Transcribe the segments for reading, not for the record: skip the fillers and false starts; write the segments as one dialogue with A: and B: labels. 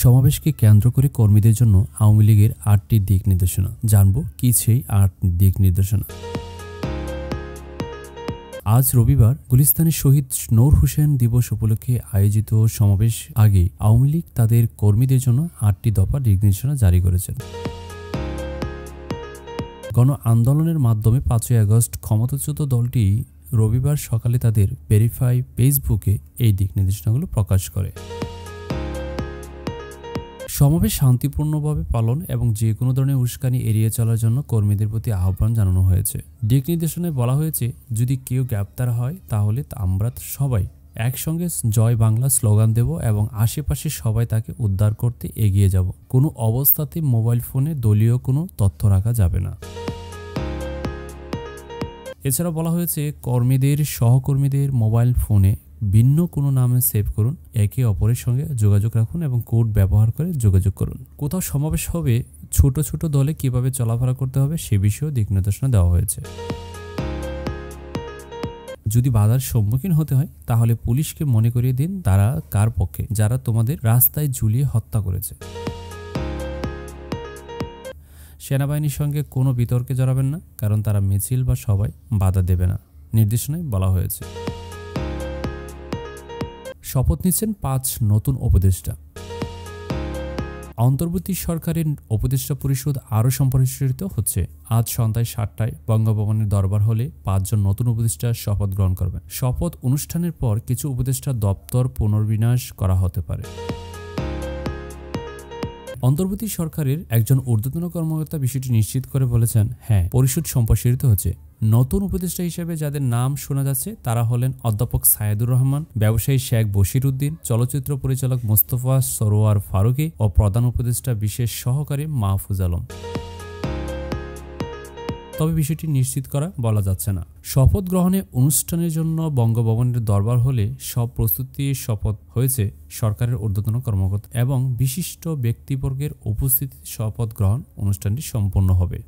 A: সমাবেশকে কেন্দ্র করে কর্মীদের জন্য আওয়ামী লীগের ৮টি দিক নির্দেশনা। জানব কি সেই ৮ দিক নির্দেশনা। আজ রবিবার গুলিস্তানের শহীদ নূর হোসেন দিবস উপলক্ষে আয়োজিত সমাবেশ আগে আওয়ামী লীগ তাদের কর্মীদের জন্য ৮টি দফা দিক নির্দেশনা জারি করেছেন। গণ আন্দোলনের মাধ্যমে ৫ই আগস্ট ক্ষমতাচ্যুত দলটি রবিবার সকালে তাদের ভেরিফাই ফেসবুকে এই দিক নির্দেশনাগুলো প্রকাশ করে। সমাবেশ শান্তিপূর্ণভাবে পালন এবং যে কোনো ধরনের উস্কানি এড়িয়ে চলার জন্য কর্মীদের প্রতি আহ্বান জানানো হয়েছে। দিক নির্দেশনায় বলা হয়েছে, যদি কেউ গ্রেপ্তার হয় তাহলে আমরা সবাই একসঙ্গে জয় বাংলা স্লোগান দেব এবং আশেপাশে সবাই তাকে উদ্ধার করতে এগিয়ে যাব। কোনো অবস্থাতে মোবাইল ফোনে দলীয় কোনো তথ্য রাখা যাবে না। এছাড়া বলা হয়েছে, কর্মীদের সহকর্মীদের মোবাইল ফোনে ভিন্ন কোনো নামে সেভ করুন, একে অপরের সঙ্গে যোগাযোগ রাখুন এবং কোড ব্যবহার করে যোগাযোগ করুন। কোথাও সমাবেশ হবে, ছোট ছোট দলে কিভাবে চলাফেরা করতে হবে সে বিষয়েও দিক নির্দেশনা দেওয়া হয়েছে। যদি বাধার সম্মুখীন হতে হয় তাহলে পুলিশকে মনে করিয়ে দিন তারা কার পক্ষে, যারা তোমাদের রাস্তায় ঝুলিয়ে হত্যা করেছে। সেনাবাহিনীর সঙ্গে কোনো বিতর্কে জড়াবেন না, কারণ তারা মিছিল বা সবাই বাধা দেবে না, নির্দেশনায় বলা হয়েছে। শপথ নিচ্ছেন ৫ নতুন উপদেষ্টা। অন্তর্বর্তী সরকারের উপদেষ্টা পরিষদ আরও সম্প্রসারিত হচ্ছে। আজ সন্ধ্যায় ৭টায় বঙ্গভবনের দরবার হলে ৫ জন নতুন উপদেষ্টা শপথ গ্রহণ করবেন। শপথ অনুষ্ঠানের পর কিছু উপদেষ্টা দপ্তর পুনর্বিন্যাস করা হতে পারে। অন্তর্বর্তী সরকারের একজন ঊর্ধ্বতন কর্মকর্তা বিষয়টি নিশ্চিত করে বলেছেন, হ্যাঁ, পরিষদ সম্প্রসারিত হচ্ছে। নতুন উপদেষ্টা হিসেবে যাদের নাম শোনা যাচ্ছে তারা হলেন অধ্যাপক সায়েদুর রহমান, ব্যবসায়ী শেখ বশির উদ্দিন, চলচ্চিত্র পরিচালক মোস্তফা সরোয়ার ফারুকী ও প্রধান উপদেষ্টা বিশেষ সহকারী মাহফুজ আলম। তবে বিষয়টি নিশ্চিত করা বলা যাচ্ছে না। শপথ গ্রহণের অনুষ্ঠানের জন্য বঙ্গভবনের দরবার হলে সব প্রস্তুতি শপথ হয়েছে। সরকারের ঊর্ধ্বতন কর্মকর্তা এবং বিশিষ্ট ব্যক্তিবর্গের উপস্থিতিতে শপথ গ্রহণ অনুষ্ঠানটি সম্পন্ন হবে।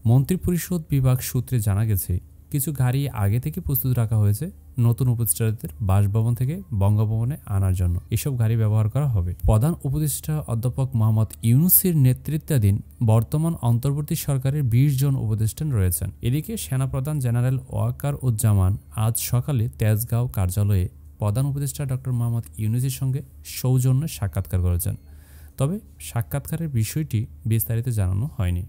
A: মন্ত্রিপরিষদ বিভাগ সূত্রে জানা গেছে, কিছু গাড়ি আগে থেকে প্রস্তুত রাখা হয়েছে নতুন উপদেষ্টাদের বাসভবন থেকে বঙ্গভবনে আনার জন্য। এসব গাড়ি ব্যবহার করা হবে। প্রধান উপদেষ্টা অধ্যাপক মোহাম্মদ ইউনূসের নেতৃত্বাধীন বর্তমান অন্তর্বর্তী সরকারের ২০ জন উপদেষ্টা রয়েছেন। এদিকে সেনাপ্রধান জেনারেল ওয়াকার উজ্জামান আজ সকালে তেজগাঁও কার্যালয়ে প্রধান উপদেষ্টা ডক্টর মোহাম্মদ ইউনূসের সঙ্গে সৌজন্যে সাক্ষাৎকার করেছেন। তবে সাক্ষাৎকারের বিষয়টি বিস্তারিত জানানো হয়নি।